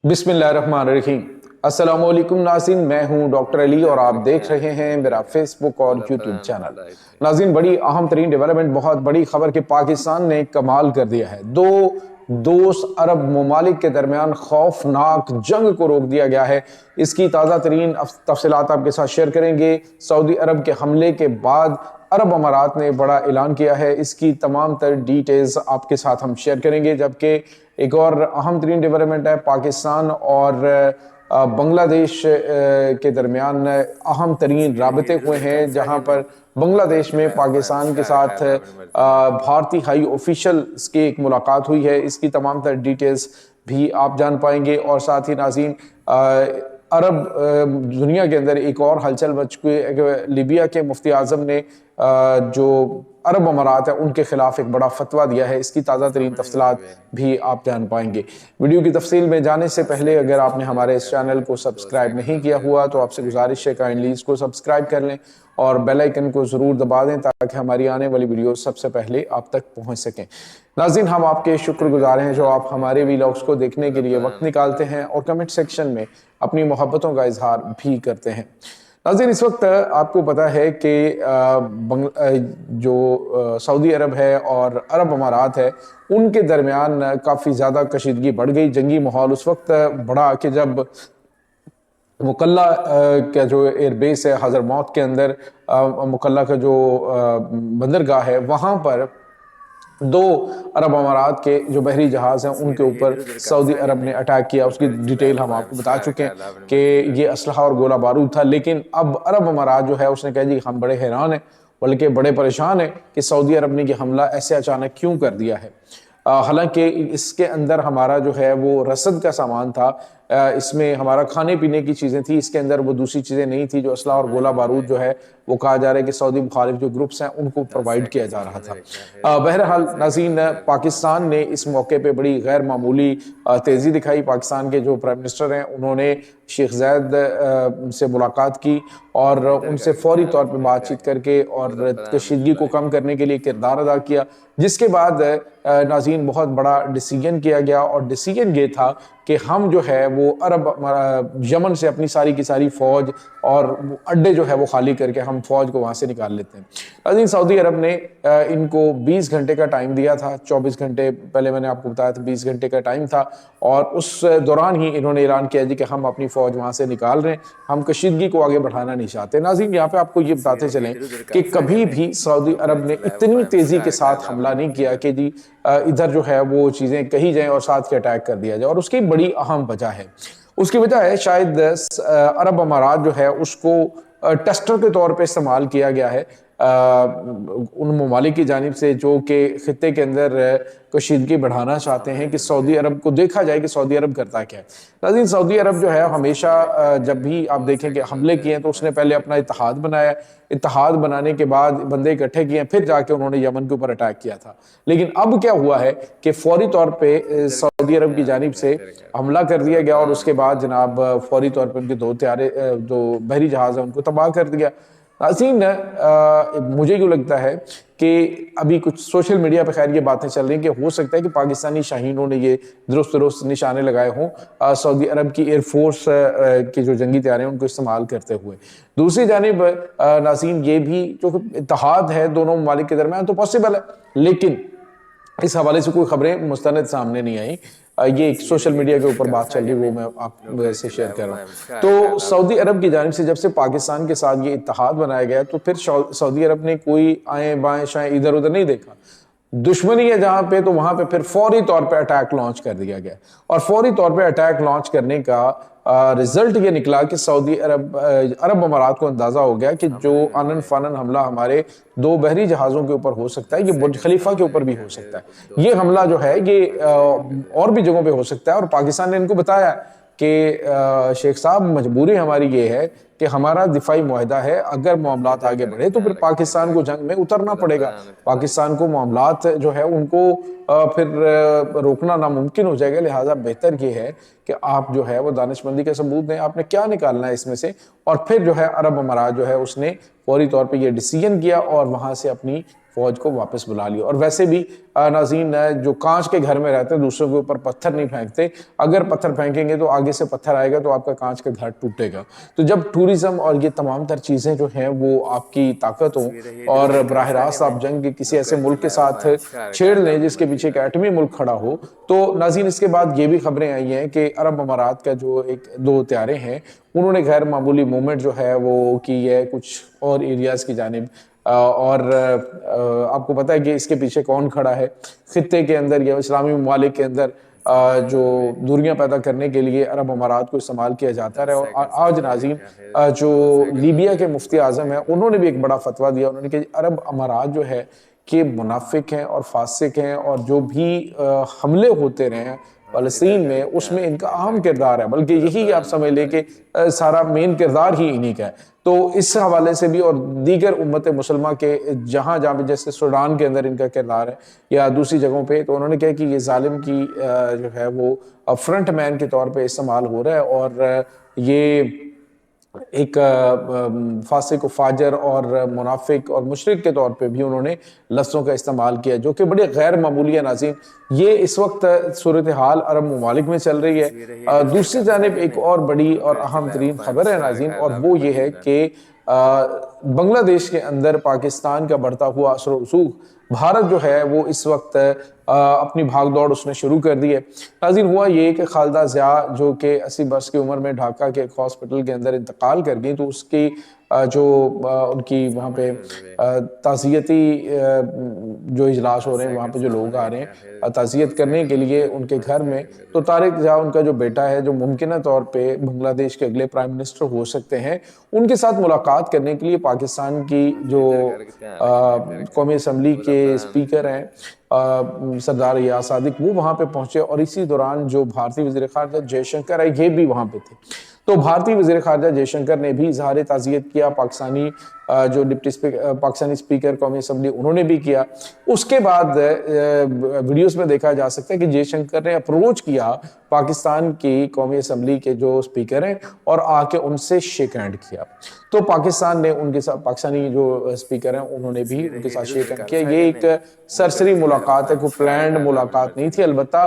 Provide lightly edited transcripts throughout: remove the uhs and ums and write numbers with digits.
बिस्मिल्लाहिर्रहमानिर्रहीम। अस्सलामुअलैकुम नाज़रीन, मैं हूं डॉक्टर अली और आप देख रहे हैं मेरा फेसबुक और यूट्यूब चैनल। नाज़रीन, बड़ी अहम तरीन डेवलपमेंट, बहुत बड़ी खबर कि पाकिस्तान ने कमाल कर दिया है। दो दोस्त अरब ममालिक के दरमियान खौफनाक जंग को रोक दिया गया है। इसकी ताज़ा तरीन तफसीलात आपके साथ शेयर करेंगे। सऊदी अरब के हमले के बाद अरब अमारात ने बड़ा ऐलान किया है, इसकी तमाम तर डिटेल्स आपके साथ हम शेयर करेंगे। जबकि एक और अहम तरीन डेवलपमेंट है, पाकिस्तान और बांग्लादेश के दरमियान अहम तरीन राबते हुए हैं, जहां पर बांग्लादेश में पाकिस्तान के साथ भारतीय हाई ऑफिशियल्स की एक मुलाकात हुई है। इसकी तमाम तर डिटेल्स भी आप जान पाएंगे। और साथ ही नाज़रीन, अरब दुनिया के अंदर एक और हलचल मच गई। लीबिया के मुफ्ती आज़म ने जो अरब अमारात है उनके खिलाफ एक बड़ा फतवा दिया है। इसकी ताज़ा तरीन तफसीलात भी आप जान पाएंगे। वीडियो की तफसील में जाने से पहले अगर आपने हमारे इस चैनल को सब्सक्राइब नहीं किया हुआ तो आपसे गुजारिश है काइंडली इसको सब्सक्राइब कर लें और बेल आइकन को ज़रूर दबा दें ताकि हमारी आने वाली वीडियो सबसे पहले आप तक पहुंच सकें। नाज़रीन, हम आपके शुक्रगुजार हैं जो आप हमारे वीलॉग्स को देखने के लिए वक्त निकालते हैं और कमेंट सेक्शन में अपनी मोहब्बतों का इजहार भी करते हैं। नाज़रीन, इस वक्त आपको पता है कि जो सऊदी अरब है और अरब अमारात है उनके दरमियान काफ़ी ज़्यादा कशीदगी बढ़ गई। जंगी माहौल उस वक्त बढ़ा कि जब मुकल्ला का जो एयरबेस है हज़रमौत के अंदर, मुकल्ला का जो बंदरगाह है वहाँ पर दो अरब अमारात के जो बहरी जहाज हैं उनके ऊपर सऊदी अरब ने अटैक किया। उसकी डिटेल हम आपको बता चुके हैं कि ये असलहा और गोला बारूद था। लेकिन अब अरब अमारात जो है उसने कहा जी हम बड़े हैरान हैं, बल्कि बड़े परेशान हैं कि सऊदी अरब ने ये हमला ऐसे अचानक क्यों कर दिया है। हालांकि इसके अंदर हमारा जो है वो रसद का सामान था, इसमें हमारा खाने पीने की चीज़ें थी, इसके अंदर वो दूसरी चीज़ें नहीं थी। जो असला और गोला बारूद जो है वो कहा जा रहा है कि सऊदी मुखालिफ जो ग्रुप्स हैं उनको प्रोवाइड किया जा रहा था। बहरहाल नाज़रीन, पाकिस्तान ने इस मौके पे बड़ी गैर मामूली तेज़ी दिखाई। पाकिस्तान के जो प्राइम मिनिस्टर हैं उन्होंने शेख ज़ायद से मुलाकात की और उनसे फौरी तौर पर बातचीत करके और कशीदगी को कम करने के लिए किरदार अदा किया। जिसके बाद नाज़रीन बहुत बड़ा डिसीजन किया गया और डिसीजन ये था कि हम जो है वो अरब यमन से अपनी सारी की सारी फ़ौज और अड्डे जो है वो खाली करके हम फ़ौज को वहाँ से निकाल लेते हैं। नाज़रीन, सऊदी अरब ने इनको 20 घंटे का टाइम दिया था। 24 घंटे पहले मैंने आपको बताया था, 20 घंटे का टाइम था और उस दौरान ही इन्होंने ऐलान किया जी कि हम अपनी फ़ौज वहाँ से निकाल रहे हैं, हम कशीदगी को आगे बढ़ाना नहीं चाहते। नाज़रीन, यहाँ पे आपको ये बताते चलें कि कभी भी सऊदी अरब ने इतनी तेज़ी के साथ हमला नहीं किया कि जी इधर जो है वो चीज़ें कही जाएं और साथ के अटैक कर दिया जाए। और उसकी बड़ी अहम वजह है, उसकी वजह है शायद अरब अमारात जो है उसको टेस्टर के तौर पे इस्तेमाल किया गया है उन ममालिक की जानिब से जो कि खित्ते के अंदर कशीदगी बढ़ाना चाहते हैं कि सऊदी अरब को देखा जाए कि सऊदी अरब करता क्या है। नाज़रीन, सऊदी अरब जो है हमेशा जब भी आप देखें कि हमले किए तो उसने पहले अपना इत्तेहाद बनाया, इत्तेहाद बनाने के बाद बंदे इकट्ठे किए, फिर जाके उन्होंने यमन के ऊपर अटैक किया था। लेकिन अब क्या हुआ है कि फौरी तौर पर सऊदी अरब की जानिब से हमला कर दिया गया और उसके बाद जनाब फौरी तौर पर उनके दो बहरी जहाज़ हैं उनको तबाह कर दिया। नाज़रीन, मुझे यूँ लगता है कि अभी कुछ सोशल मीडिया पर खैर ये बातें चल रही हैं कि हो सकता है कि पाकिस्तानी शाहीनों ने ये दुरुस्त निशाने लगाए हों सऊदी अरब की एयरफोर्स की जो जंगी तैयारियां उनको इस्तेमाल करते हुए। दूसरी जानिब नाज़रीन, ये भी जो इत्तेहाद है दोनों ममालिक के दरमियान तो पॉसिबल है, लेकिन इस हवाले से कोई खबरें मुस्तनद सामने नहीं आई। ये एक सोशल मीडिया के ऊपर बात चल रही है, वो मैं आप से शेयर कर रहा हूँ। तो सऊदी अरब की जानिब से जब से पाकिस्तान के साथ ये इत्तेहाद बनाया गया तो फिर सऊदी अरब ने कोई आए बाएं शाएं इधर उधर नहीं देखा। दुश्मनी है जहां पे तो वहां पे फिर फौरी तौर पे अटैक लॉन्च कर दिया गया और फौरी तौर पे अटैक लॉन्च करने का रिजल्ट ये निकला कि सऊदी अरब अमारात को अंदाजा हो गया कि जो आनन फानन हमला हमारे दो बहरी जहाज़ों के ऊपर हो सकता है, ये बुर्ज खलीफा के ऊपर भी हो सकता है। ये हमला जो है ये और भी जगहों पे हो सकता है और पाकिस्तान ने इनको बताया कि शेख साहब मजबूरी हमारी ये है कि हमारा दिफाई मुआहदा है, अगर मामलात आगे बढ़े तो फिर पाकिस्तान को जंग में उतरना पड़ेगा। पाकिस्तान को मामलात जो है उनको फिर रोकना नामुमकिन हो जाएगा। लिहाजा बेहतर ये है कि आप जो है वो दानिशमंदी के सबूत दें, आपने क्या निकालना है इसमें से। और फिर जो है अरब अमारात जो है उसने फौरी तौर पे ये डिसीजन किया और वहाँ से अपनी फौज को वापस बुला लिया। और वैसे भी नाज़रीन, जो कांच के घर में रहते हैं दूसरों के ऊपर पत्थर नहीं फेंकते, अगर पत्थर फेंकेंगे तो आगे से पत्थर आएगा तो आपका कांच का घर टूटेगा। तो जब टूरिज्म और ये तमाम तर चीज़ें जो हैं वो आपकी ताकत हो और बराह रास्त आप जंग के किसी ऐसे मुल्क के साथ छेड़ लें जिसके पीछे एक एटमी मुल्क खड़ा हो, तो नाज़रीन इसके बाद ये भी खबरें आई हैं कि अरब अमारात का जो एक दो त्यारे हैं उन्होंने गैर मामूली मूवमेंट जो है वो की है कुछ और एरियाज़ की जानिब। और आपको पता है कि इसके पीछे कौन खड़ा है। खित्ते के अंदर या इस्लामी ममालिक के अंदर जो दूरियां पैदा करने के लिए अरब अमारात को इस्तेमाल किया जाता है। और आज नाज़रीन, जो लीबिया के मुफ्ती आज़म है उन्होंने भी एक बड़ा फतवा दिया। उन्होंने कहा अरब अमारात जो है कि मुनाफिक हैं और फासिक हैं, और जो भी हमले होते रहे हैं फ़लस्तीन में उसमें इनका अहम किरदार है, बल्कि यही आप समझ लें कि सारा मेन किरदार ही इन्हीं का है। तो इस हवाले से भी और दीगर उम्मत मुसलमान के जहाँ जहाँ पे जैसे सूडान के अंदर इनका किरदार है या दूसरी जगहों पे, तो उन्होंने कहा कि ये जालिम की जो है वो फ्रंट मैन के तौर पे इस्तेमाल हो रहा है। और ये एक फासिक व फाजर और मुनाफिक और मुशरिक के तौर पे भी उन्होंने लफ्ज़ों का इस्तेमाल किया जो कि बड़े गैर मामूली है। नाज़रीन, ये इस वक्त सूरत हाल अरब ममालिक में चल रही है। दूसरी जानिब एक और बड़ी और अहम तरीन खबर है नाज़रीन, और वो ये है कि बांग्लादेश के अंदर पाकिस्तान का बढ़ता हुआ असर व रसूख, भारत जो है वो इस वक्त अपनी भागदौड़ उसने शुरू कर दी है। नाज़रीन, हुआ ये कि खालिदा ज़िया जो कि 80 बरस की उम्र में ढाका के एक हॉस्पिटल के अंदर इंतकाल कर गई, तो उसकी जो उनकी वहाँ पे ताज़ियती जो इजलास हो रहे हैं, वहाँ पे जो लोग आ रहे हैं ताज़ियत करने के लिए उनके घर में, तो तारिक ज़िया उनका जो बेटा है जो मुमकिन तौर पे बांग्लादेश के अगले प्राइम मिनिस्टर हो सकते हैं, उनके साथ मुलाकात करने के लिए पाकिस्तान की जो कौमी असम्बली के स्पीकर हैं सरदार याद सादिक, वो वहाँ पे पहुंचे। और इसी दौरान जो भारतीय वज़ीर ख़ारजा जयशंकर है ये भी वहाँ पे थे। तो भारतीय वज़ीर ख़ारजा जयशंकर ने भी इज़हार ताज़ियत किया, पाकिस्तानी जो डिप्टी स्पीकर पाकिस्तानी स्पीकर कौमी असम्बली उन्होंने भी किया। उसके बाद वीडियोस में देखा जा सकता है कि जयशंकर ने अप्रोच किया पाकिस्तान की कौमी असम्बली के जो स्पीकर हैं और आके उनसे शेक हैंड किया। तो पाकिस्तान ने उनके साथ, पाकिस्तानी जो स्पीकर हैं उन्होंने भी उनके साथ शेक हैंड किया। ये एक सरसरी मुलाकात है, कोई प्लान्ड मुलाकात नहीं थी। अलबत्ता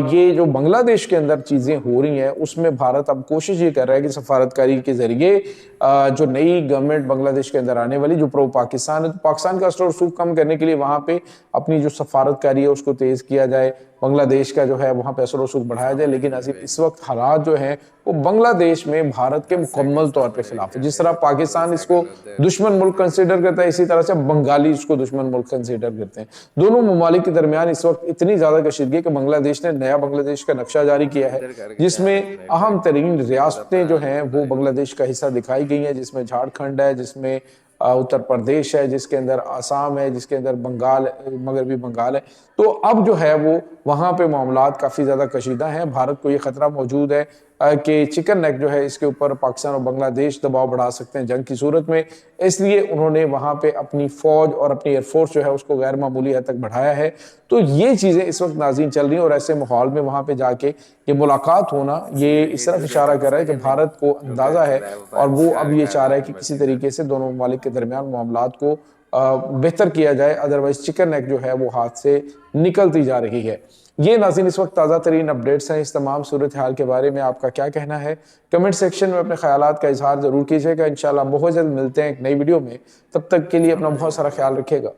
ये जो बांग्लादेश के अंदर चीज़ें हो रही हैं उसमें भारत अब कोशिश ये कर रहा है कि सफारतकारी के जरिए जो नई गवर्नमेंट बांग्लादेश के अंदर आने वाली जो प्रो पाकिस्तान है, तो पाकिस्तान का असर रसूख कम करने के लिए वहाँ पे अपनी जो सफारतकारी है उसको तेज किया जाए, बांग्लादेश का जो है वहाँ पे असर रसूख बढ़ाया जाए। लेकिन इस वक्त हालात जो हैं वो बांग्लादेश में भारत के मुकम्मल तौर पे खिलाफ है। जिस तरह पाकिस्तान इसको दुश्मन मुल्क कंसिडर करता है, इसी तरह से बंगाली इसको दुश्मन मुल्क कंसिडर करते हैं। दोनों ममालिक के दरमियान इस वक्त इतनी ज्यादा कशीदगी कि बांग्लादेश ने नया बांग्लादेश का नक्शा जारी किया है जिसमें अहम तरीन रियासतें जो हैं वो बांग्लादेश का हिस्सा दिखाई गई हैं, जिसमें झारखंड है, जिसमें उत्तर प्रदेश है, जिसके अंदर आसाम है, जिसके अंदर बंगाल, मगरबी बंगाल है। तो अब जो है वो वहाँ पे मामलात काफ़ी ज़्यादा कशीदा हैं। भारत को ये ख़तरा मौजूद है कि चिकन नेक जो है इसके ऊपर पाकिस्तान और बांग्लादेश दबाव बढ़ा सकते हैं जंग की सूरत में। इसलिए उन्होंने वहाँ पे अपनी फ़ौज और अपनी एयरफोर्स जो है उसको गैर मामूली हद तक बढ़ाया है। तो ये चीज़ें इस वक्त नाज़रीन चल रही हैं और ऐसे माहौल में वहाँ पे जाके ये मुलाकात होना ये इस तरफ इशारा कर रहा है कि भारत को अंदाज़ा है और वो अब ये चाह रहा है कि किसी तरीके से दोनों ममालिक के दरमियान मामलात को बेहतर किया जाए, अदरवाइज चिकन नेक जो है वो हाथ से निकलती जा रही है। ये नाज़रीन इस वक्त ताज़ा तरीन अपडेट्स हैं। इस तमाम सूरत हाल के बारे में आपका क्या कहना है? कमेंट सेक्शन में अपने ख्यालात का इजहार जरूर कीजिएगा। इंशाल्लाह बहुत जल्द मिलते हैं एक नई वीडियो में। तब तक के लिए अपना बहुत सारा ख्याल रखिएगा।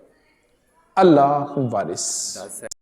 अल्लाह वारिस।